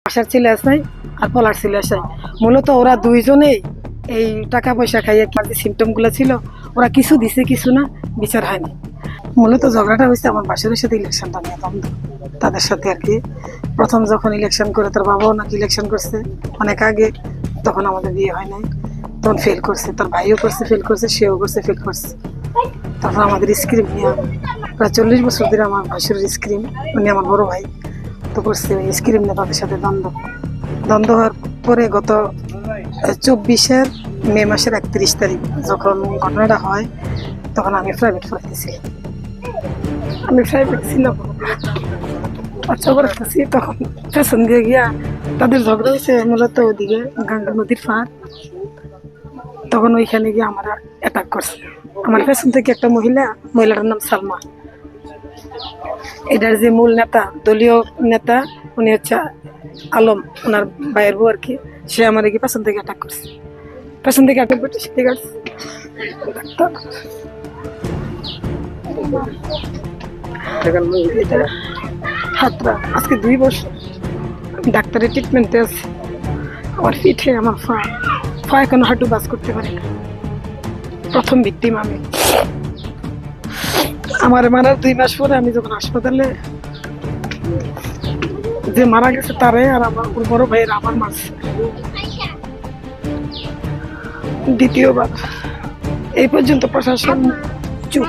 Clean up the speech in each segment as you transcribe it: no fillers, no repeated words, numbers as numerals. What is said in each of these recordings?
বাসার ছেলে আসাই আর পলার ছেলে আসাই, মূলত ওরা দুইজনেই এই টাকা পয়সা খাইয়ে যে সিমটম গুলো ছিল, ওরা কিছু দিছে কিছু না, বিচার হয়নি। মূলত ঝগড়াটা হয়েছে আমার বাসারের সাথে ইলেকশনটা নিয়ে দ্বন্দ্ব তাদের সাথে আর কি। প্রথম যখন ইলেকশন করে, তোর বাবাও নাকি ইলেকশন করছে অনেক আগে, তখন আমাদের বিয়ে হয় নাই, তখন ফেল করছে, তোর ভাইও করছে ফেল করছে, সেও করছে ফেল করছে। তারপর আমাদের স্ক্রিম নিয়ে প্রায় 40 বছর ধরে আমার ভাসুরের স্ক্রিম, উনি আমার বড় ভাই, তো করছে ওই স্ক্রিম নিয়ে তাদের সাথে দ্বন্দ্ব হওয়ার পরে গত 24 মে মাসের 31 তারিখ যখন ঘটনাটা হয়, তখন আমি প্রাইভেট পড়াইতেছি, আমি প্রাইভেট ছিলাম বাচ্চা পড়াইতেছি, তখন পেছন দিয়ে গিয়া তাদের ঝগড়া হয়েছে মূলত ওদিকে গঙ্গা নদীর পার, তখন ওইখানে গিয়ে আমরা অ্যাটাক করছে। আমার পেছন থেকে একটা মহিলাটার নাম সালমা, এটার যে মূল নেতা, দলীয় নেতা, উনি হচ্ছে আলম, ওনার ভাইয়ের বউ আর কি, সে আমার কি পেছন থেকে অ্যাটাক করছে, পেছন থেকে অ্যাটাক করতে ঠিক আছে। হাতরা আজকে 2 বছর ডাক্তারের ট্রিটমেন্টে আছে। আমার পিঠে আমার পা এখনো হাঁটু বাস করতে পারি না। প্রথম ভিকটিম আমি। আমার মারার 2 মাস পরে আমি যখন হাসপাতালে, যে মারা গেছে তারে আর আমার বড় ভাইয়ের আমার মারছে দ্বিতীয়বার। এই পর্যন্ত প্রশাসন চুপ।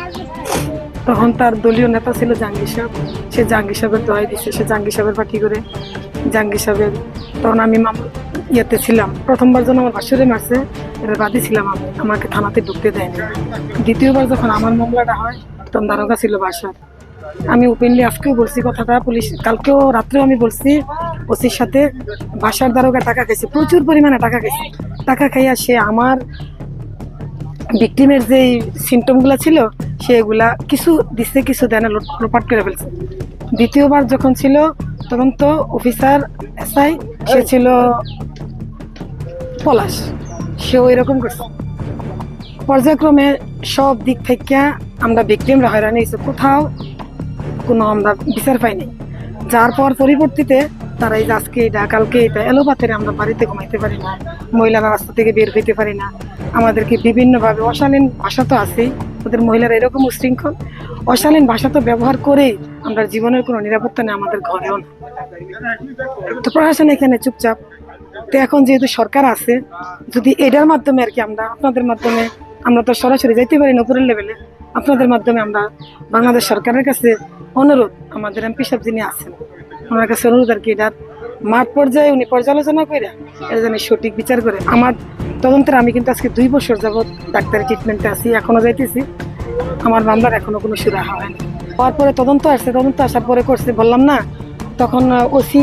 তখন তার দলীয় নেতা ছিল জাহাঙ্গীর সাহেব, সে জাহাঙ্গীর সাহেবের দোহাই দিচ্ছে, সে জাহাঙ্গীর সাহেবের পার্টি করে জাহাঙ্গীর সাহেবের। তখন আমি ইয়েতে ছিলাম, প্রথমবার যখন আমার বাসুরে মারছে এবার বাদী ছিলাম আমি, আমাকে থানাতে ঢুকতে দেয়নি। দ্বিতীয়বার যখন আমার মামলাটা হয়, তখন দারোগা ছিল বাসার। আমি ওপেনলি আজকেও বলছি কথাটা, পুলিশ কালকেও রাত্রেও আমি বলছি ওসির সাথে, বাসার দারোগা টাকা খাইছে, প্রচুর পরিমাণে টাকা খাইছে। টাকা খাইয়া সে আমার ভিকটিমের যে সিমটমগুলো ছিল সেগুলা কিছু দিচ্ছে কিছু দেয় না, লোপাট করে ফেলছে। দ্বিতীয়বার যখন ছিল তখন তো অফিসার এসআই, সে ছিল পলাশ, সেও এরকম করছে। পর্যায়ক্রমে সব দিক থেকে আমরা ভিকটিমরা হয়রানি হয়েছে, কোথাও কোনো আমরা বিচার পাইনি। যার পর পরবর্তীতে তারা এই যে আজকে এটা কালকে এটা এলোপাথের, আমরা বাড়িতে ঘুমাইতে পারি না, মহিলারা রাস্তা থেকে বের হইতে পারি না, আমাদেরকে বিভিন্নভাবে অশালীন ভাষা তো আছেই, ওদের মহিলারা এরকম উশৃঙ্খল অশালীন ভাষা তো ব্যবহার করেই আমরা জীবনের কোনো নিরাপত্তা নেই আমাদের ঘরেও না। তো প্রশাসন এখানে চুপচাপ। তো এখন যেহেতু সরকার আছে, যদি এটার মাধ্যমে আর কি আমরা আপনাদের মাধ্যমে, আমরা তো সরাসরি যাইতে পারি না উপরের লেভেলে, আপনাদের মাধ্যমে আমরা বাংলাদেশ সরকারের কাছে অনুরোধ, আমাদের এমপি সাহেব যিনি আছেন ওনার কাছে অনুরোধ আর কি, এটার মাঠ পর্যায়ে উনি পর্যালোচনা করে এটা যেন সঠিক বিচার করে। আমার তদন্তের আমি কিন্তু আজকে 2 বছর যাবৎ ডাক্তারি ট্রিটমেন্টে আছি, এখনো যাইতেছি, আমার মামলার এখনো কোনো সুরাহা হয়নি। হওয়ার পরে তদন্ত আসছে, তদন্ত আসার পরে করছে বললাম না, তখন ওসি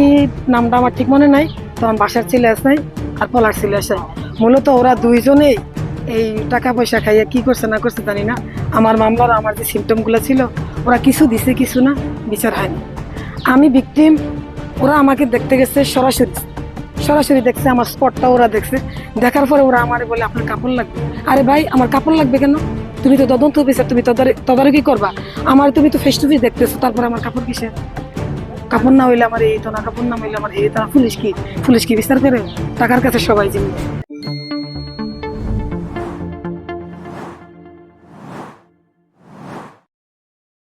নামটা আমার ঠিক মনে নাই, তখন বাসার ছেলে আসাই আর পলার ছেলে আসাই, মূলত ওরা দুইজনেই এই টাকা পয়সা খাইয়ে কি করছে না করছে জানি না, আমার মামলার আমার যে সিমটমগুলো ছিল, ওরা কিছু দিছে কিছু না, বিচার হয়নি। আমি ভিকটিম, ওরা আমাকে দেখতে গেছে সরাসরি দেখছে, আমার স্পটটা ওরা দেখছে, দেখার পরে ওরা আমারে বলে আপনার কাপড় লাগবে। আরে ভাই আমার কাপড় লাগবে কেন? তুমি তো তদন্ত অফিসার, তুমি তদারকি করবা, আমার তুমি তো ফেস টু ফেস দেখতেছো, তারপরে আমার কাপড় কিসের? কাপড় না হইলে আমার এই তো না, কাপড় না হইলে আমার এই তো না। পুলিশ কি বিচার করে? টাকার কাছে সবাই জিনিস।